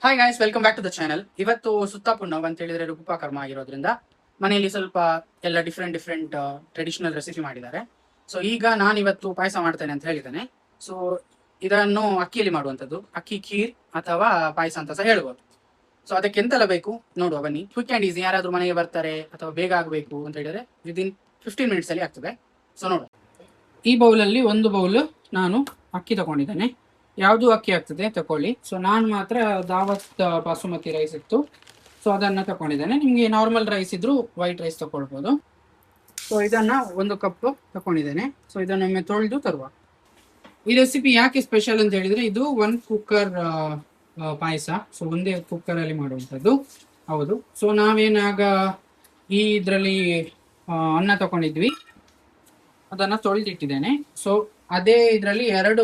Hi guys, welcome back to the channel. ಇವತ್ತು ಸುತ್ತಾಪುಣ್ಣವ್ ಅಂತ ಹೇಳಿದ್ರೆ ರೂಪಕರ್ಮ ಆಗಿರೋದ್ರಿಂದ ಮನೆಯಲ್ಲಿ ಸ್ವಲ್ಪ ಎಲ್ಲ ಡಿಫ್ರೆಂಟ್ ಟ್ರೆಡಿಷನಲ್ ರೆಸಿಪಿ ಮಾಡಿದ್ದಾರೆ. ಸೊ ಈಗ ನಾನು ಇವತ್ತು ಪಾಯಸ ಮಾಡ್ತೇನೆ ಅಂತ ಹೇಳಿದ್ದೇನೆ. ಸೊ ಇದನ್ನು ಅಕ್ಕಿಯಲ್ಲಿ ಮಾಡುವಂಥದ್ದು, ಅಕ್ಕಿ ಖೀರ್ ಅಥವಾ ಪಾಯಸ ಅಂತ ಸಹ ಹೇಳ್ಬೋದು. ಸೊ ಅದಕ್ಕೆ ಎಂತೆಲ್ಲ ಬೇಕು ನೋಡುವ ಬನ್ನಿ. ಕ್ವಿಕ್ ಆ್ಯಂಡ್ ಈಸಿ, ಯಾರಾದರೂ ಮನೆಗೆ ಬರ್ತಾರೆ ಅಥವಾ ಬೇಗ ಆಗಬೇಕು ಅಂತ ಹೇಳಿದ್ರೆ ವಿದಿನ್ 15 ಮಿನಿಟ್ಸ್ ಅಲ್ಲಿ ಆಗ್ತದೆ. ಸೊ ನೋಡುವ. ಈ ಬೌಲಲ್ಲಿ ಒಂದು ಬೌಲ್ ನಾನು ಅಕ್ಕಿ ತಗೊಂಡಿದ್ದೇನೆ. ಯಾವುದು ಅಕ್ಕಿ ಆಗ್ತದೆ ತಗೊಳ್ಳಿ. ಸೊ ನಾನು ಮಾತ್ರ ದಾವತ್ ಬಾಸುಮತಿ ರೈಸ್ ಇತ್ತು, ಸೊ ಅದನ್ನು ತಗೊಂಡಿದ್ದೇನೆ. ನಿಮಗೆ ನಾರ್ಮಲ್ ರೈಸ್ ಇದ್ರೂ ವೈಟ್ ರೈಸ್ ತಗೊಳ್ಬೋದು. ಸೊ ಇದನ್ನು 1 ಕಪ್ ತಗೊಂಡಿದ್ದೇನೆ. ಸೊ ಇದನ್ನೊಮ್ಮೆ ತೊಳೆದು ತರುವ. ಈ ರೆಸಿಪಿ ಯಾಕೆ ಸ್ಪೆಷಲ್ ಅಂತ ಹೇಳಿದ್ರೆ ಇದು 1 ಕುಕ್ಕರ್ ಪಾಯಸ. ಸೊ ಒಂದೇ ಕುಕ್ಕರಲ್ಲಿ ಮಾಡುವಂಥದ್ದು. ಹೌದು. ಸೊ ನಾವೇನಾಗ ಈ ಇದರಲ್ಲಿ ಅನ್ನ ತಗೊಂಡಿದ್ವಿ, ಅದನ್ನು ತೊಳೆದಿಟ್ಟಿದ್ದೇನೆ. ಸೊ ಅದೇ ಇದರಲ್ಲಿ 2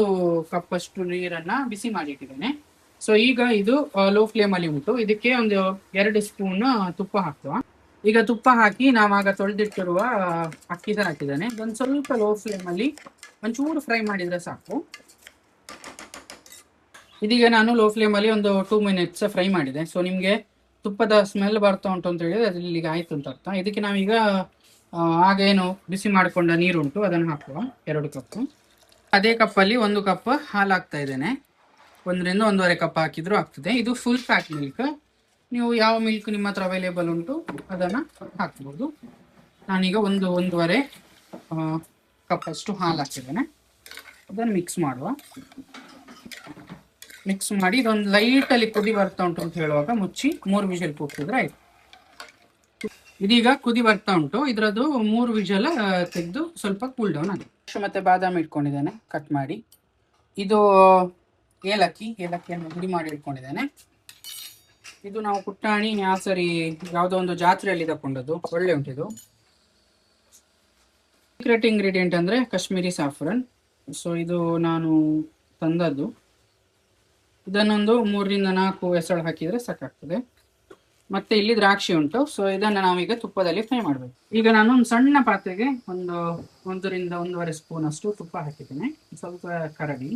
ಕಪ್ ಅಷ್ಟು ನೀರನ್ನ ಬಿಸಿ ಮಾಡಿ ಇಟ್ಟಿದ್ದೇನೆ. ಸೊ ಈಗ ಇದು ಲೋ ಫ್ಲೇಮ್ ಅಲ್ಲಿ ಉಂಟು. ಇದಕ್ಕೆ ಒಂದು 2 ಸ್ಪೂನ್ ತುಪ್ಪ ಹಾಕ್ತವ. ಈಗ ತುಪ್ಪ ಹಾಕಿ ನಾವಾಗ ತೊಳೆದಿಟ್ಟಿರುವ ಅಕ್ಕಿ ಸಹ ಹಾಕಿದ್ದೇನೆ. ಒಂದು ಸ್ವಲ್ಪ ಲೋ ಫ್ಲೇಮ್ ಅಲ್ಲಿ ಒಂಚೂರು ಫ್ರೈ ಮಾಡಿದ್ರೆ ಸಾಕು. ಇದೀಗ ನಾನು ಲೋ ಫ್ಲೇಮ್ ಅಲ್ಲಿ ಒಂದು 2 ಮಿನಿಟ್ಸ್ ಫ್ರೈ ಮಾಡಿದೆ. ಸೊ ನಿಮ್ಗೆ ತುಪ್ಪದ ಸ್ಮೆಲ್ ಬರ್ತಾ ಉಂಟು ಅಂತ ಹೇಳಿದ್ರೆ ಅದು ಇಲ್ಲಿಗೆ ಆಯ್ತು ಅಂತ ಅರ್ಥ. ಇದಕ್ಕೆ ನಾವೀಗ ಆಗೇನು ಬಿಸಿ ಮಾಡಿಕೊಂಡ ನೀರುಂಟು ಅದನ್ನು ಹಾಕುವ 2 ಕಪ್. ಅದೇ ಕಪ್ಪಲ್ಲಿ 1 ಕಪ್ ಹಾಲು ಹಾಕ್ತಾ ಇದ್ದೇನೆ. 1 ರಿಂದ 1.5 ಕಪ್ ಹಾಕಿದ್ರು ಆಗ್ತದೆ. ಇದು ಫುಲ್ ಫ್ಯಾಟ್ ಮಿಲ್ಕ್. ನೀವು ಯಾವ ಮಿಲ್ಕ್ ನಿಮ್ಮ ಹತ್ರ ಅವೈಲೇಬಲ್ ಉಂಟು ಅದನ್ನು ಹಾಕ್ಬೋದು. ನಾನೀಗ 1.5 ಕಪ್ ಅಷ್ಟು ಹಾಲು ಹಾಕಿದ್ದೇನೆ. ಅದನ್ನು ಮಿಕ್ಸ್ ಮಾಡುವ. ಮಿಕ್ಸ್ ಮಾಡಿ ಇದೊಂದು ಲೈಟಲ್ಲಿ ಕುದಿ ಬರ್ತಾ ಉಂಟು ಅಂತ ಹೇಳುವಾಗ ಮುಚ್ಚಿ 3 ವಿಷಲ್ ಕೂಗ್ತಿದ್ರೆ ಆಯ್ತು. ಇದೀಗ ಕುದಿ ಬರ್ತಾ ಉಂಟು. ಇದರದ್ದು 3 ವಿಷಲ್ ತೆಗೆದು ಸ್ವಲ್ಪ ಕೂಲ್ ಡೌನ್ ಆಗಿದೆ. ಮತ್ತೆ ಬಾದಾಮಿ ಇಟ್ಕೊಂಡಿದ್ದೇನೆ ಕಟ್ ಮಾಡಿ. ಇದು ಏಲಕ್ಕಿಯನ್ನು ಹುಡಿ ಮಾಡಿ ಇಟ್ಕೊಂಡಿದ್ದೇನೆ. ಇದು ನಾವು ಪುಟ್ಟಾಣಿ ಸರಿ ಯಾವುದೋ ಒಂದು ಜಾತ್ರೆಯಲ್ಲಿ ತಗೊಂಡದ್ದು, ಒಳ್ಳೆ ಉಂಟಿದು. ಸೀಕ್ರೆಟ್ ಇಂಗ್ರೀಡಿಯೆಂಟ್ ಅಂದ್ರೆ ಕಾಶ್ಮೀರಿ ಸಾಫ್ರನ್. ಸೊ ಇದು ನಾನು ತಂದದ್ದು. ಇದನ್ನೊಂದು 3 ರಿಂದ 4 ಎಸಳು ಹಾಕಿದ್ರೆ ಸಾಕಾಗ್ತದೆ. ಮತ್ತೆ ಇಲ್ಲಿ ದ್ರಾಕ್ಷಿ ಉಂಟು. ಸೊ ಇದನ್ನು ನಾವೀಗ ತುಪ್ಪದಲ್ಲಿ ಫ್ರೈ ಮಾಡಬೇಕು. ಈಗ ನಾನು ಒಂದು ಸಣ್ಣ ಪಾತ್ರೆಗೆ 1 ರಿಂದ 1.5 ಸ್ಪೂನ್ ಅಷ್ಟು ತುಪ್ಪ ಹಾಕಿದ್ದೇನೆ. ಸ್ವಲ್ಪ ಕರಡಿ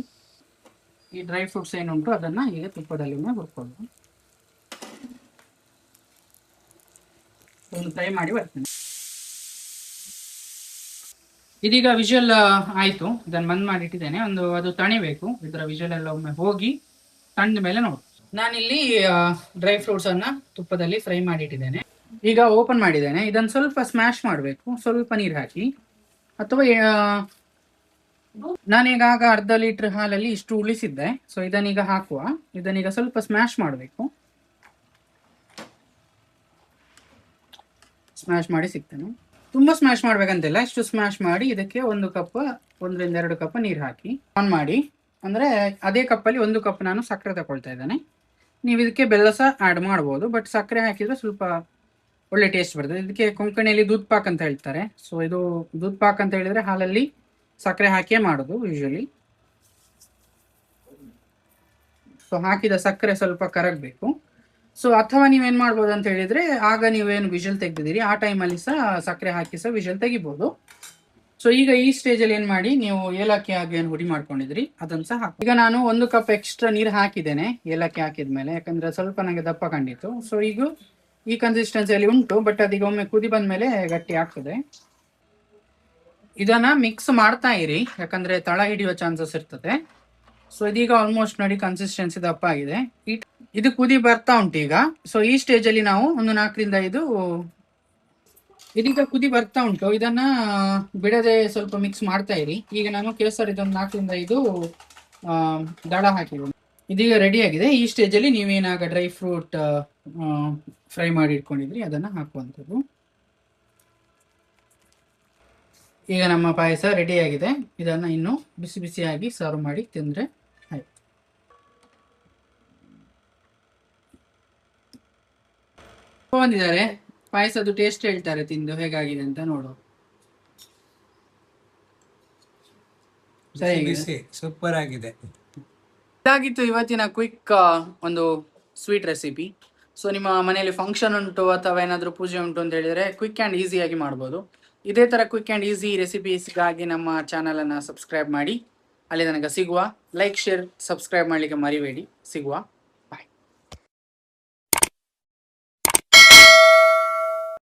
ಈ ಡ್ರೈ ಫ್ರೂಟ್ಸ್ ಏನುಂಟು ಅದನ್ನ ಈಗ ತುಪ್ಪದಲ್ಲಿ ಹುರ್ಕೊಳ್ಳೋದು. ಒಂದು ಫ್ರೈ ಮಾಡಿ ಬರ್ತೇನೆ. ಇದೀಗ ವಿಷಲ್ ಆಯ್ತು. ಇದನ್ನು ಬಂದ್ ಮಾಡಿ ಇಟ್ಟಿದ್ದೇನೆ. ಅದು ತಣಿಬೇಕು. ಇದರ ವಿಷಲ್ ಎಲ್ಲ ಒಮ್ಮೆ ಹೋಗಿ ತಣ್ಣ ಮೇಲೆ ನೋಡು. ನಾನಿಲ್ಲಿ ಡ್ರೈ ಫ್ರೂಟ್ಸ್ ಅನ್ನ ತುಪ್ಪದಲ್ಲಿ ಫ್ರೈ ಮಾಡಿ ಇಟ್ಟಿದ್ದೇನೆ. ಈಗ ಓಪನ್ ಮಾಡಿದ್ದೇನೆ. ಇದನ್ನು ಸ್ವಲ್ಪ ಸ್ಮ್ಯಾಶ್ ಮಾಡಬೇಕು. ಸ್ವಲ್ಪ ನೀರು ಹಾಕಿ, ಅಥವಾ ನಾನೀಗ ಅರ್ಧ ಲೀಟರ್ ಹಾಲಲ್ಲಿ ಇಷ್ಟು ಉಳಿಸಿದ್ದೆ. ಸೊ ಇದನ್ನೀಗ ಹಾಕುವ. ಇದನ್ನೀಗ ಸ್ವಲ್ಪ ಸ್ಮ್ಯಾಶ್ ಮಾಡಬೇಕು. ಸ್ಮ್ಯಾಶ್ ಮಾಡಿ ಸಿಗ್ತೇನೆ. ತುಂಬಾ ಸ್ಮ್ಯಾಶ್ ಮಾಡ್ಬೇಕಂತಿಲ್ಲ, ಇಷ್ಟು ಸ್ಮ್ಯಾಶ್ ಮಾಡಿ ಇದಕ್ಕೆ 1 ರಿಂದ 2 ಕಪ್ ನೀರು ಹಾಕಿ ಆನ್ ಮಾಡಿ. ಅಂದ್ರೆ ಅದೇ ಕಪ್ಪಲ್ಲಿ 1 ಕಪ್ ನಾನು ಸಕ್ಕರೆ ತಗೊಳ್ತಾ ಇದ್ದೇನೆ. ನೀವು ಇದಕ್ಕೆ ಬೆಲ್ಲ ಸಹ ಆ್ಯಡ್ ಮಾಡ್ಬೋದು, ಬಟ್ ಸಕ್ಕರೆ ಹಾಕಿದ್ರೆ ಸ್ವಲ್ಪ ಒಳ್ಳೆ ಟೇಸ್ಟ್ ಬರ್ತದೆ. ಇದಕ್ಕೆ ಕೊಂಕಣಿಯಲ್ಲಿ ದೂದ್ ಪಾಕ್ ಅಂತ ಹೇಳ್ತಾರೆ. ಸೊ ಇದು ದೂದ್ ಪಾಕ್ ಅಂತ ಹೇಳಿದ್ರೆ ಹಾಲಲ್ಲಿ ಸಕ್ಕರೆ ಹಾಕಿಯೇ ಮಾಡೋದು ಯೂಶಲಿ. ಸೊ ಹಾಕಿದ ಸಕ್ಕರೆ ಸ್ವಲ್ಪ ಕರಗಬೇಕು. ಸೊ ಅಥವಾ ನೀವೇನ್ ಮಾಡ್ಬೋದು ಅಂತ ಹೇಳಿದ್ರೆ, ಆಗ ನೀವೇನು ವಿಷಲ್ ತೆಗೆದಿದ್ದೀರಿ ಆ ಟೈಮಲ್ಲಿ ಸಹ ಸಕ್ಕರೆ ಹಾಕಿ ಸಹ ವಿಷಲ್ ತೆಗಿಬೋದು. ಸೊ ಈಗ ಈ ಸ್ಟೇಜಲ್ಲಿ ಏನ್ ಮಾಡಿ, ನೀವು ಏಲಕ್ಕಿ ಹಾಗೆ ಏನು ಹುಡಿ ಮಾಡ್ಕೊಂಡಿದ್ರಿ ಅದನ್ನು ಸಹ ಹಾಕಿ. ಈಗ ನಾನು 1 ಕಪ್ ಎಕ್ಸ್ಟ್ರಾ ನೀರು ಹಾಕಿದ್ದೇನೆ ಏಲಕ್ಕಿ ಹಾಕಿದ್ಮೇಲೆ, ಯಾಕಂದ್ರೆ ಸ್ವಲ್ಪ ನನಗೆ ದಪ್ಪ ಕಂಡಿತ್ತು. ಸೊ ಈಗ ಈ ಕನ್ಸಿಸ್ಟೆನ್ಸಿಯಲ್ಲಿ ಉಂಟು, ಬಟ್ ಅದೀಗ ಒಮ್ಮೆ ಕುದಿ ಬಂದ್ಮೇಲೆ ಗಟ್ಟಿ ಆಗ್ತದೆ. ಇದನ್ನ ಮಿಕ್ಸ್ ಮಾಡ್ತಾ ಇರಿ, ಯಾಕಂದ್ರೆ ತಳ ಹಿಡಿಯುವ ಚಾನ್ಸಸ್ ಇರ್ತದೆ. ಸೊ ಇದೀಗ ಆಲ್ಮೋಸ್ಟ್ ನೋಡಿ ಕನ್ಸಿಸ್ಟೆನ್ಸಿ ದಪ್ಪ ಆಗಿದೆ. ಇದು ಕುದಿ ಬರ್ತಾ ಉಂಟು ಈಗ. ಸೊ ಈ ಸ್ಟೇಜ್ ಅಲ್ಲಿ ನಾವು ಒಂದು 4 ರಿಂದ 5 ಇದೀಗ ಕುದಿ ಬರ್ತಾ ಉಂಟು. ಇದನ್ನ ಬಿಡದೆ ಸ್ವಲ್ಪ ಮಿಕ್ಸ್ ಮಾಡ್ತಾ ಇರಿ. ಈಗ ನಾನು ಕೇಸರಿ ಇದೊಂದು 4 ರಿಂದ 5 ದಳ ಹಾಕಿದ್ದೀನಿ. ಇದೀಗ ರೆಡಿ ಆಗಿದೆ. ಈ ಸ್ಟೇಜ್ ಅಲ್ಲಿ ನೀವೇನಾಗ ಡ್ರೈ ಫ್ರೂಟ್ ಫ್ರೈ ಮಾಡಿ ಇಟ್ಕೊಂಡಿದ್ರಿ ಅದನ್ನ ಹಾಕುವಂಥದ್ದು. ಈಗ ನಮ್ಮ ಪಾಯಸ ರೆಡಿ ಆಗಿದೆ. ಇದನ್ನ ಇನ್ನು ಬಿಸಿ ಬಿಸಿಯಾಗಿ ಸರ್ವ್ ಮಾಡಿ ತಿಂದ್ರೆ ಆಯ್ತು. ಬಂದಿದ್ದಾರೆ ಪಾಯಸದ್ದು ಟೇಸ್ಟ್ ಹೇಳ್ತಾರೆ, ತಿಂದು ಹೇಗಾಗಿದೆ ಅಂತ ನೋಡು. ಸೂಪರ್ ಆಗಿದೆ. ಇದಾಗಿತ್ತು ಇವತ್ತಿನ ಕ್ವಿಕ್ ಒಂದು ಸ್ವೀಟ್ ರೆಸಿಪಿ. ಸೊ ನಿಮ್ಮ ಮನೆಯಲ್ಲಿ ಫಂಕ್ಷನ್ ಉಂಟು ಅಥವಾ ಏನಾದರೂ ಪೂಜೆ ಉಂಟು ಅಂತ ಹೇಳಿದ್ರೆ ಕ್ವಿಕ್ ಆ್ಯಂಡ್ ಈಸಿಯಾಗಿ ಮಾಡ್ಬೋದು. ಇದೇ ಥರ ಕ್ವಿಕ್ ಆ್ಯಂಡ್ ಈಸಿ ರೆಸಿಪೀಸ್ಗಾಗಿ ನಮ್ಮ ಚಾನಲನ್ನು ಸಬ್ಸ್ಕ್ರೈಬ್ ಮಾಡಿ. ಅಲ್ಲಿ ತನಕ ಸಿಗುವ. ಲೈಕ್, ಶೇರ್, ಸಬ್ಸ್ಕ್ರೈಬ್ ಮಾಡಲಿಕ್ಕೆ ಮರಿಬೇಡಿ. ಸಿಗುವ.